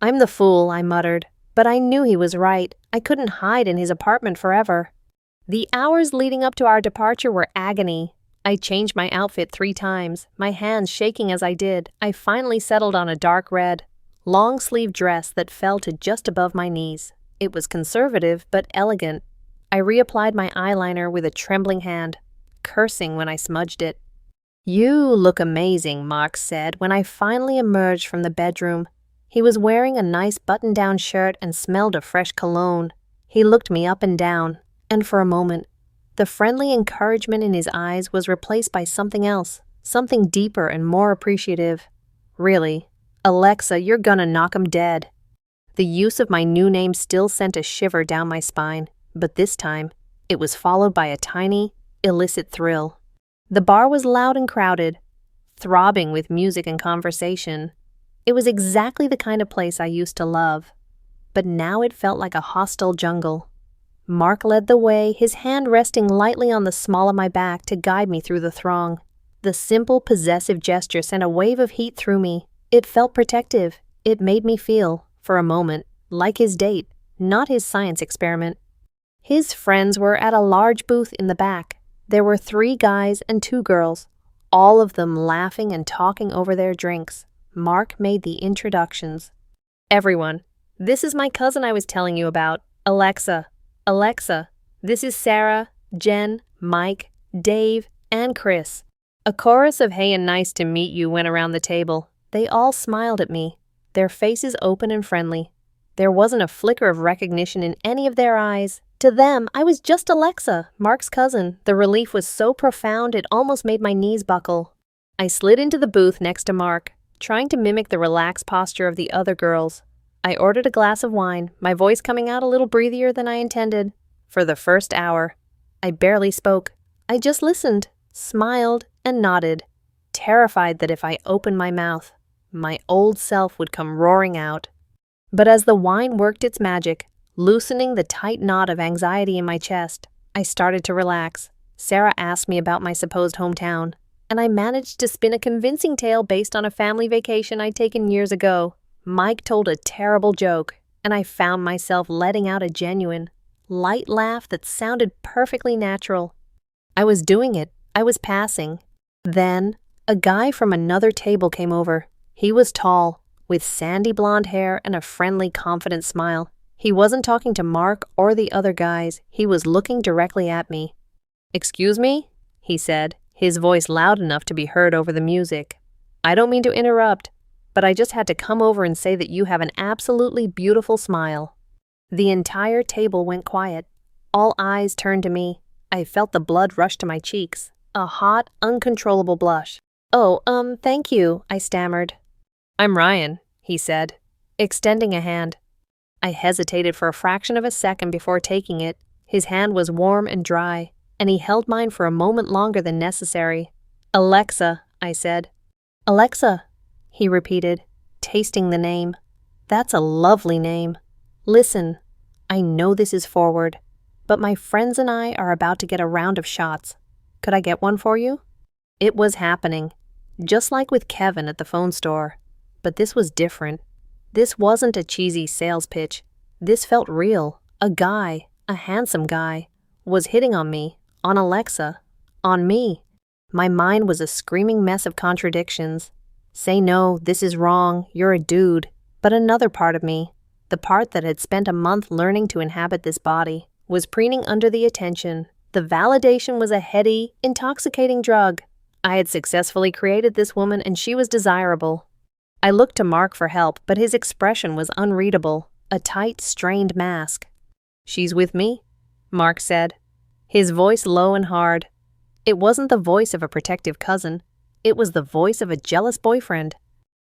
"I'm the fool," I muttered, but I knew he was right. I couldn't hide in his apartment forever. The hours leading up to our departure were agony. I changed my outfit 3 times, my hands shaking as I did. I finally settled on a dark red, long-sleeve dress that fell to just above my knees. It was conservative but elegant. I reapplied my eyeliner with a trembling hand, cursing when I smudged it. "You look amazing," Mark said when I finally emerged from the bedroom. He was wearing a nice button-down shirt and smelled of fresh cologne. He looked me up and down, and for a moment, the friendly encouragement in his eyes was replaced by something else, something deeper and more appreciative. "Really, Alexa, you're gonna knock 'em dead." The use of my new name still sent a shiver down my spine, but this time, it was followed by a tiny, illicit thrill. The bar was loud and crowded, throbbing with music and conversation. It was exactly the kind of place I used to love, but now it felt like a hostile jungle. Mark led the way, his hand resting lightly on the small of my back to guide me through the throng. The simple, possessive gesture sent a wave of heat through me. It felt protective. It made me feel, for a moment, like his date. not his science experiment. His friends were at a large booth in the back. There were 3 guys and 2 girls, all of them laughing and talking over their drinks. Mark made the introductions. "Everyone, this is my cousin I was telling you about, Alexa. Alexa, this is Sarah, Jen, Mike, Dave, and Chris." A chorus of "hey" and "nice to meet you" went around the table. They all smiled at me, their faces open and friendly. There wasn't a flicker of recognition in any of their eyes. To them, I was just Alexa, Mark's cousin. The relief was so profound it almost made my knees buckle. I slid into the booth next to Mark, trying to mimic the relaxed posture of the other girls. I ordered a glass of wine, my voice coming out a little breathier than I intended. For the first hour, I barely spoke. I just listened, smiled, and nodded, terrified that if I opened my mouth, my old self would come roaring out. But as the wine worked its magic, loosening the tight knot of anxiety in my chest, I started to relax. Sarah asked me about my supposed hometown, and I managed to spin a convincing tale based on a family vacation I'd taken years ago. Mike told a terrible joke, and I found myself letting out a genuine, light laugh that sounded perfectly natural. I was doing it. I was passing. Then, a guy from another table came over. He was tall, with sandy blonde hair and a friendly, confident smile. He wasn't talking to Mark or the other guys. He was looking directly at me. "Excuse me?" he said, his voice loud enough to be heard over the music. "I don't mean to interrupt, but I just had to come over and say that you have an absolutely beautiful smile." The entire table went quiet. All eyes turned to me. I felt the blood rush to my cheeks, a hot, uncontrollable blush. "Oh, thank you," I stammered. "I'm Ryan," he said, extending a hand. I hesitated for a fraction of a second before taking it. His hand was warm and dry, and he held mine for a moment longer than necessary. "Alexa," I said. "Alexa," he repeated, tasting the name. "That's a lovely name. Listen, I know this is forward, but my friends and I are about to get a round of shots. Could I get one for you?" It was happening, just like with Kevin at the phone store. But this was different. This wasn't a cheesy sales pitch. This felt real. A guy, a handsome guy, was hitting on me, on Alexa, on me. My mind was a screaming mess of contradictions. Say no, this is wrong, you're a dude. But another part of me, the part that had spent a month learning to inhabit this body, was preening under the attention. The validation was a heady, intoxicating drug. I had successfully created this woman and she was desirable. I looked to Mark for help, but his expression was unreadable, a tight, strained mask. "She's with me," Mark said, his voice low and hard. It wasn't the voice of a protective cousin. It was the voice of a jealous boyfriend.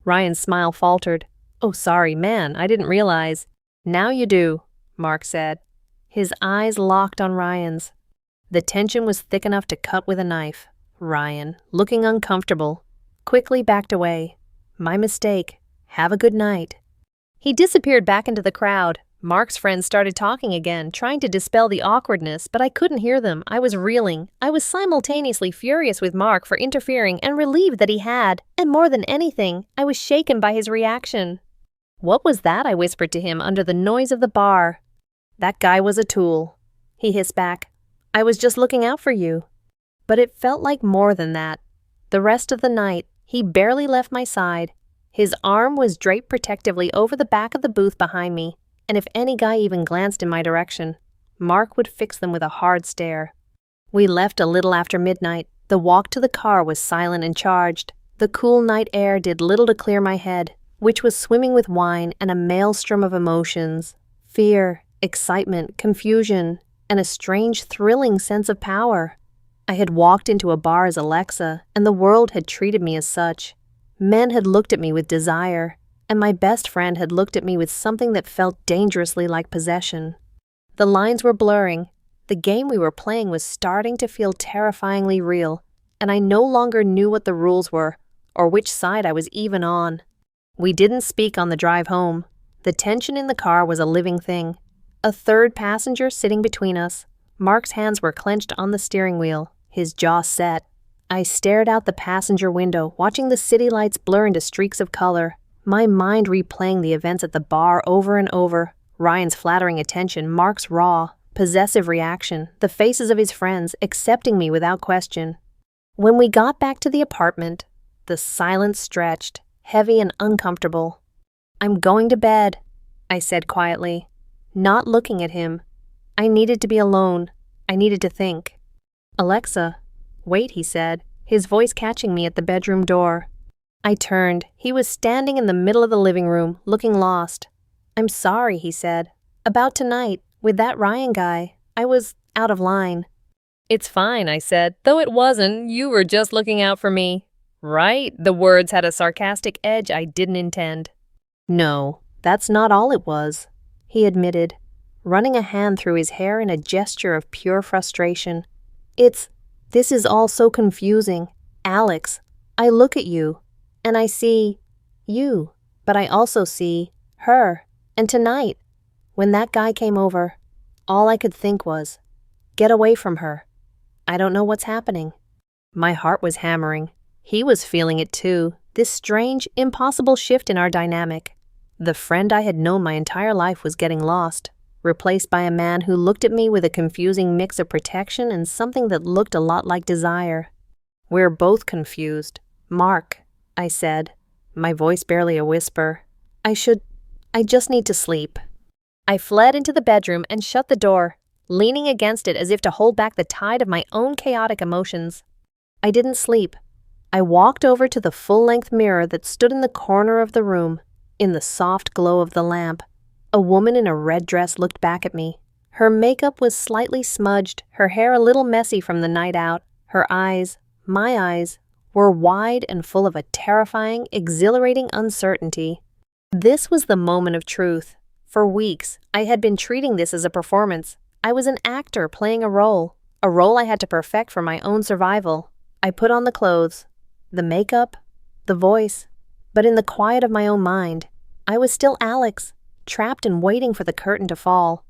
Ryan's smile faltered. "Oh, sorry, man, I didn't realize." "Now you do," Mark said. His eyes locked on Ryan's. The tension was thick enough to cut with a knife. Ryan, looking uncomfortable, quickly backed away. "My mistake. Have a good night." He disappeared back into the crowd. Mark's friends started talking again, trying to dispel the awkwardness, but I couldn't hear them. I was reeling. I was simultaneously furious with Mark for interfering and relieved that he had. And more than anything, I was shaken by his reaction. "What was that?" I whispered to him under the noise of the bar. "That guy was a tool," he hissed back. "I was just looking out for you." But it felt like more than that. The rest of the night, he barely left my side. His arm was draped protectively over the back of the booth behind me, and if any guy even glanced in my direction, Mark would fix them with a hard stare. We left a little after midnight. The walk to the car was silent and charged. The cool night air did little to clear my head, which was swimming with wine and a maelstrom of emotions. Fear, excitement, confusion, and a strange, thrilling sense of power. I had walked into a bar as Alexa, and the world had treated me as such. Men had looked at me with desire, and my best friend had looked at me with something that felt dangerously like possession. The lines were blurring. The game we were playing was starting to feel terrifyingly real, and I no longer knew what the rules were, or which side I was even on. We didn't speak on the drive home. The tension in the car was a living thing. A third passenger sitting between us. Mark's hands were clenched on the steering wheel, his jaw set. I stared out the passenger window, watching the city lights blur into streaks of color, my mind replaying the events at the bar over and over, Ryan's flattering attention, Mark's raw, possessive reaction, the faces of his friends accepting me without question. When we got back to the apartment, the silence stretched, heavy and uncomfortable. "I'm going to bed," I said quietly, not looking at him. I needed to be alone. I needed to think. "Alexa, wait," he said, his voice catching me at the bedroom door. I turned. He was standing in the middle of the living room, looking lost. "I'm sorry," he said. "About tonight, with that Ryan guy. I was out of line." "It's fine," I said. "Though it wasn't, you were just looking out for me." "Right?" The words had a sarcastic edge I didn't intend. "No, that's not all it was," he admitted, running a hand through his hair in a gesture of pure frustration. This is all so confusing. Alex, I look at you, and I see you, but I also see her. And tonight, when that guy came over, all I could think was, get away from her. I don't know what's happening." My heart was hammering. He was feeling it too, this strange, impossible shift in our dynamic. The friend I had known my entire life was getting lost, replaced by a man who looked at me with a confusing mix of protection and something that looked a lot like desire. "We're both confused. Mark," I said, my voice barely a whisper. I just need to sleep." I fled into the bedroom and shut the door, leaning against it as if to hold back the tide of my own chaotic emotions. I didn't sleep. I walked over to the full-length mirror that stood in the corner of the room. In the soft glow of the lamp, a woman in a red dress looked back at me. Her makeup was slightly smudged, her hair a little messy from the night out. Her eyes, my eyes, were wide and full of a terrifying, exhilarating uncertainty. This was the moment of truth. For weeks, I had been treating this as a performance. I was an actor playing a role I had to perfect for my own survival. I put on the clothes, the makeup, the voice, but in the quiet of my own mind, I was still Alex, trapped and waiting for the curtain to fall.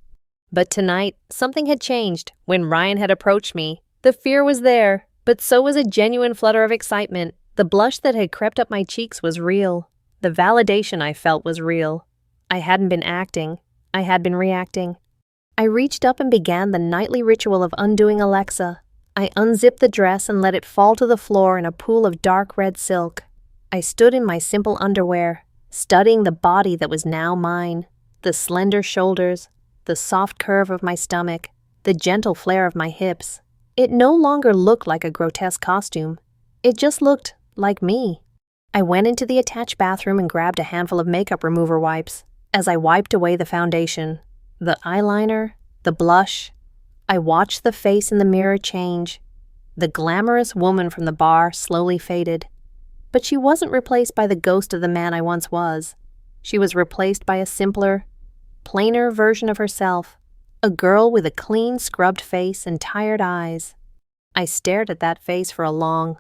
But tonight, something had changed. When Ryan had approached me, the fear was there, but so was a genuine flutter of excitement. The blush that had crept up my cheeks was real. The validation I felt was real. I hadn't been acting. I had been reacting. I reached up and began the nightly ritual of undoing Alexa. I unzipped the dress and let it fall to the floor in a pool of dark red silk. I stood in my simple underwear, studying the body that was now mine, the slender shoulders, the soft curve of my stomach, the gentle flare of my hips. It no longer looked like a grotesque costume. It just looked like me. I went into the attached bathroom and grabbed a handful of makeup remover wipes. As I wiped away the foundation, the eyeliner, the blush, I watched the face in the mirror change. The glamorous woman from the bar slowly faded. But she wasn't replaced by the ghost of the man I once was. She was replaced by a simpler, plainer version of herself, a girl with a clean, scrubbed face and tired eyes. I stared at that face for a long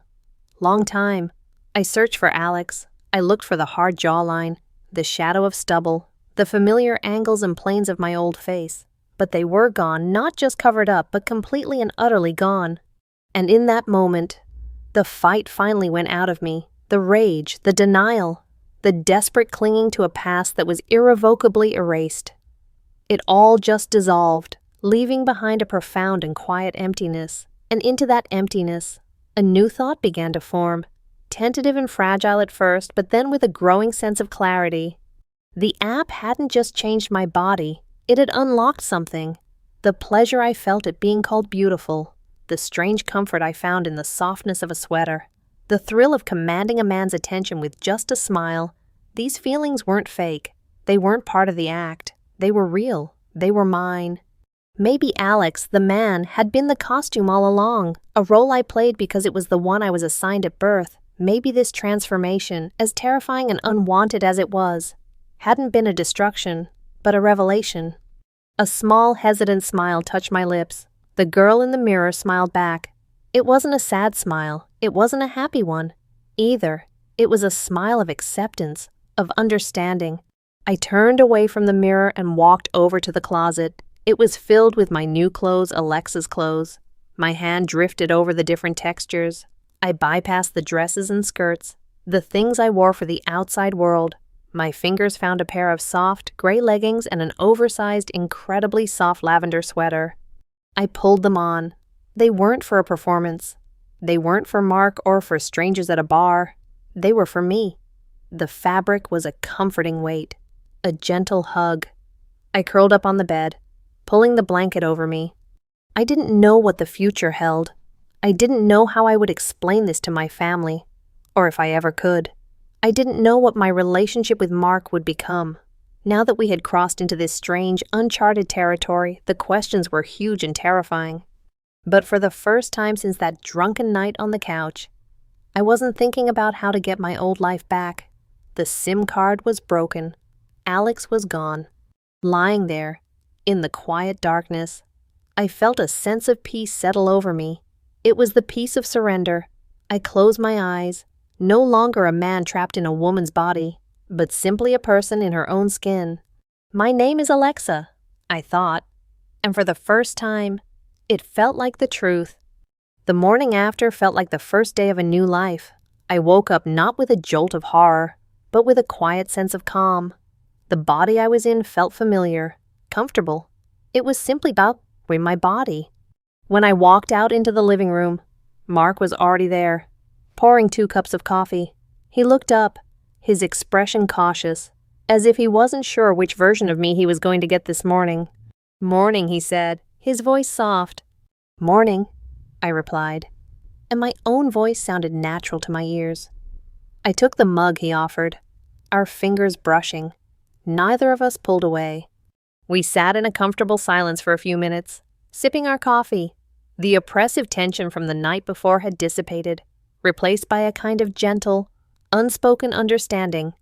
time. I searched for Alex. I looked for the hard jawline, the shadow of stubble, the familiar angles and planes of my old face. But they were gone, not just covered up, but completely and utterly gone. And in that moment, the fight finally went out of me. The rage, the denial, the desperate clinging to a past that was irrevocably erased. It all just dissolved, leaving behind a profound and quiet emptiness. And into that emptiness, a new thought began to form, tentative and fragile at first, but then with a growing sense of clarity. The app hadn't just changed my body, it had unlocked something. The pleasure I felt at being called beautiful, the strange comfort I found in the softness of a sweater, the thrill of commanding a man's attention with just a smile. These feelings weren't fake. They weren't part of the act. They were real. They were mine. Maybe Alex, the man, had been the costume all along, a role I played because it was the one I was assigned at birth. Maybe this transformation, as terrifying and unwanted as it was, hadn't been a destruction, but a revelation. A small, hesitant smile touched my lips. The girl in the mirror smiled back. It wasn't a sad smile. It wasn't a happy one, either. It was a smile of acceptance, of understanding. I turned away from the mirror and walked over to the closet. It was filled with my new clothes, Alexa's clothes. My hand drifted over the different textures. I bypassed the dresses and skirts, the things I wore for the outside world. My fingers found a pair of soft, gray leggings and an oversized, incredibly soft lavender sweater. I pulled them on. They weren't for a performance. They weren't for Mark or for strangers at a bar. They were for me. The fabric was a comforting weight, a gentle hug. I curled up on the bed, pulling the blanket over me. I didn't know what the future held. I didn't know how I would explain this to my family, or if I ever could. I didn't know what my relationship with Mark would become. Now that we had crossed into this strange, uncharted territory, the questions were huge and terrifying. But for the first time since that drunken night on the couch, I wasn't thinking about how to get my old life back. The SIM card was broken. Alex was gone. Lying there, in the quiet darkness, I felt a sense of peace settle over me. It was the peace of surrender. I closed my eyes, no longer a man trapped in a woman's body, but simply a person in her own skin. My name is Alexa, I thought, and for the first time, it felt like the truth. The morning after felt like the first day of a new life. I woke up not with a jolt of horror, but with a quiet sense of calm. The body I was in felt familiar, comfortable. It was simply about my body. When I walked out into the living room, Mark was already there, pouring 2 cups of coffee. He looked up, his expression cautious, as if he wasn't sure which version of me he was going to get this morning. "Morning," he said, his voice soft. "Morning," I replied, and my own voice sounded natural to my ears. I took the mug he offered, our fingers brushing. Neither of us pulled away. We sat in a comfortable silence for a few minutes, sipping our coffee. The oppressive tension from the night before had dissipated, replaced by a kind of gentle, unspoken understanding.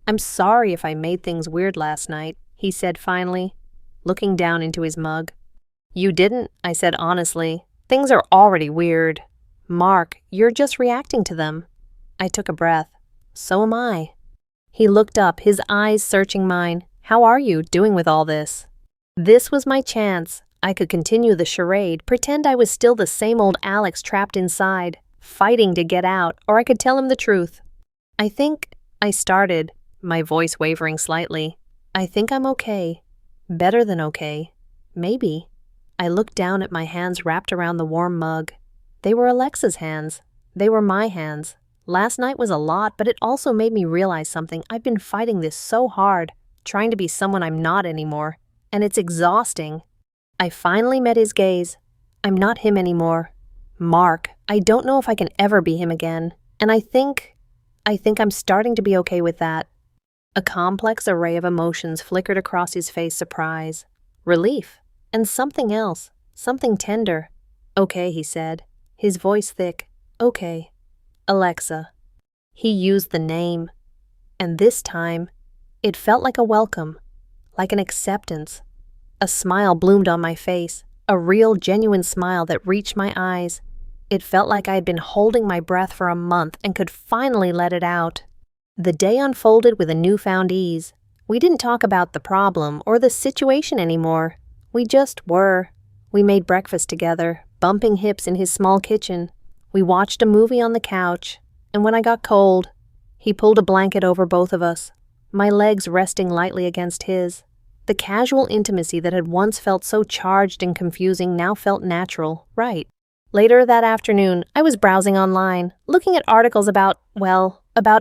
"I'm sorry if I made things weird last night," he said finally, looking down into his mug. "You didn't," I said honestly. "Things are already weird. Mark, you're just reacting to them." I took a breath. "So am I." He looked up, his eyes searching mine. "How are you doing with all this?" This was my chance. I could continue the charade, pretend I was still the same old Alex trapped inside, fighting to get out, or I could tell him the truth. I started, my voice wavering slightly. "I think I'm okay. Better than okay. Maybe." I looked down at my hands wrapped around the warm mug. They were Alexa's hands. They were my hands. Last night was a lot, but it also made me realize something. I've been fighting this so hard, trying to be someone I'm not anymore, and it's exhausting. I finally met his gaze. I'm not him anymore. Mark, I don't know if I can ever be him again, and I think I'm starting to be okay with that. A complex array of emotions flickered across his face: surprise, relief, and something else, something tender. "Okay," he said, his voice thick. "Okay. Alexa." He used the name, and this time, it felt like a welcome, like an acceptance. A smile bloomed on my face, a real, genuine smile that reached my eyes. It felt like I had been holding my breath for a month and could finally let it out. The day unfolded with a newfound ease. We didn't talk about the problem or the situation anymore. We just were. We made breakfast together, bumping hips in his small kitchen. We watched a movie on the couch, and when I got cold, he pulled a blanket over both of us, my legs resting lightly against his. The casual intimacy that had once felt so charged and confusing now felt natural, right? Later that afternoon, I was browsing online, looking at articles about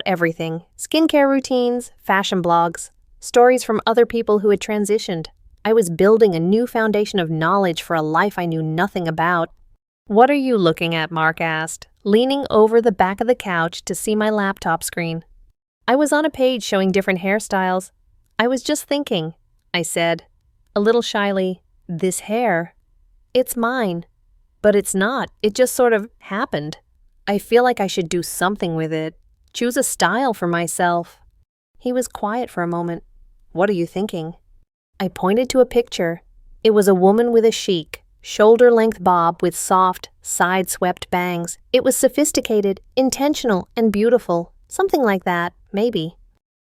everything. Skincare routines, fashion blogs, stories from other people who had transitioned. I was building a new foundation of knowledge for a life I knew nothing about. "What are you looking at?" Mark asked, leaning over the back of the couch to see my laptop screen. I was on a page showing different hairstyles. "I was just thinking," I said, a little shyly, "this hair, it's mine. But it's not. It just sort of happened. I feel like I should do something with it, choose a style for myself." He was quiet for a moment. "What are you thinking?" I pointed to a picture. It was a woman with a chic, shoulder-length bob with soft, side-swept bangs. It was sophisticated, intentional, and beautiful. Something like that, maybe.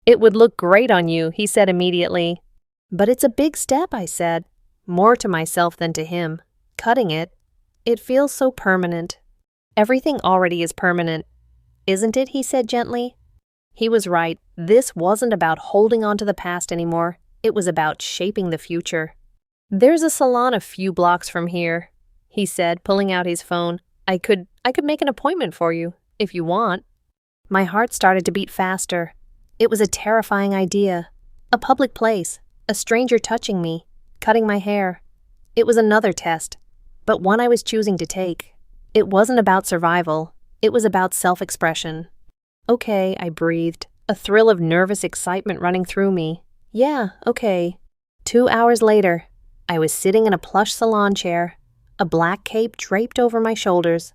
"It would look great on you," he said immediately. "But it's a big step," I said, more to myself than to him. "Cutting it feels so permanent." "Everything already is permanent, isn't it?" he said gently. He was right. This wasn't about holding on to the past anymore. It was about shaping the future. "There's a salon a few blocks from here," he said, pulling out his phone. I could make an appointment for you, if you want." My heart started to beat faster. It was a terrifying idea. A public place, a stranger touching me, cutting my hair. It was another test, but one I was choosing to take. It wasn't about survival. It was about self-expression. "Okay," I breathed, a thrill of nervous excitement running through me. "Yeah, okay." 2 hours later, I was sitting in a plush salon chair, a black cape draped over my shoulders.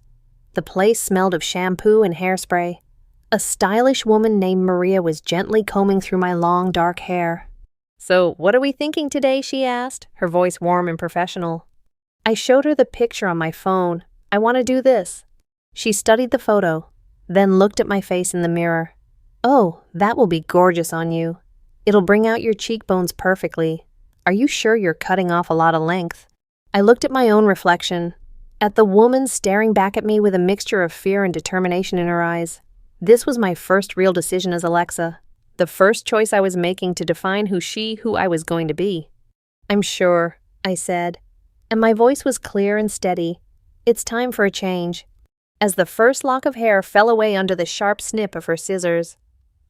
The place smelled of shampoo and hairspray. A stylish woman named Maria was gently combing through my long, dark hair. "So, what are we thinking today?" she asked, her voice warm and professional. I showed her the picture on my phone. "I want to do this." She studied the photo, then looked at my face in the mirror. "Oh, that will be gorgeous on you. It'll bring out your cheekbones perfectly. Are you sure you're cutting off a lot of length?" I looked at my own reflection, at the woman staring back at me with a mixture of fear and determination in her eyes. This was my first real decision as Alexa, the first choice I was making to define who I was going to be. "I'm sure," I said, and my voice was clear and steady. "It's time for a change." As the first lock of hair fell away under the sharp snip of her scissors,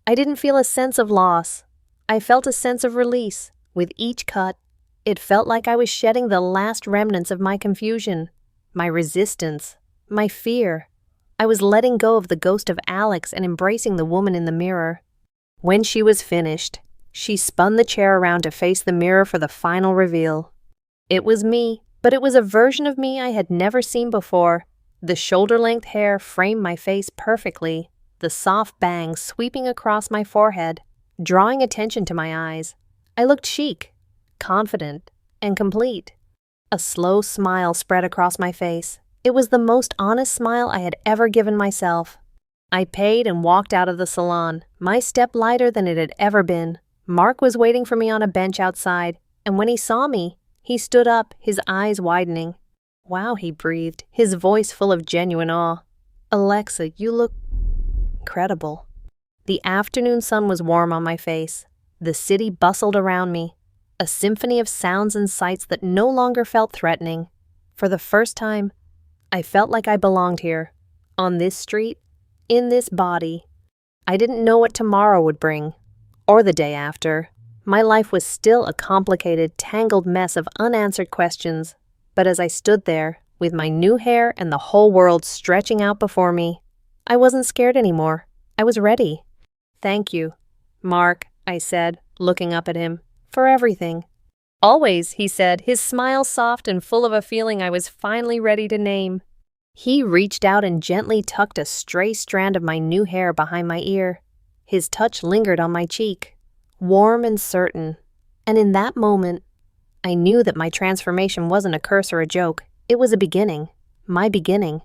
I didn't feel a sense of loss. I felt a sense of release. With each cut, it felt like I was shedding the last remnants of my confusion, my resistance, my fear. I was letting go of the ghost of Alex and embracing the woman in the mirror. When she was finished, she spun the chair around to face the mirror for the final reveal. It was me, but it was a version of me I had never seen before. The shoulder-length hair framed my face perfectly, the soft bangs sweeping across my forehead, drawing attention to my eyes. I looked chic, confident, and complete. A slow smile spread across my face. It was the most honest smile I had ever given myself. I paid and walked out of the salon, my step lighter than it had ever been. Mark was waiting for me on a bench outside, and when he saw me, he stood up, his eyes widening. "Wow," he breathed, his voice full of genuine awe. "Alexa, you look incredible." The afternoon sun was warm on my face. The city bustled around me, a symphony of sounds and sights that no longer felt threatening. For the first time, I felt like I belonged here, on this street, in this body. I didn't know what tomorrow would bring, or the day after. My life was still a complicated, tangled mess of unanswered questions. But as I stood there, with my new hair and the whole world stretching out before me, I wasn't scared anymore. I was ready. "Thank you, Mark," I said, looking up at him, "for everything." "Always," he said, his smile soft and full of a feeling I was finally ready to name. He reached out and gently tucked a stray strand of my new hair behind my ear. His touch lingered on my cheek, warm and certain. And in that moment, I knew that my transformation wasn't a curse or a joke. It was a beginning, my beginning.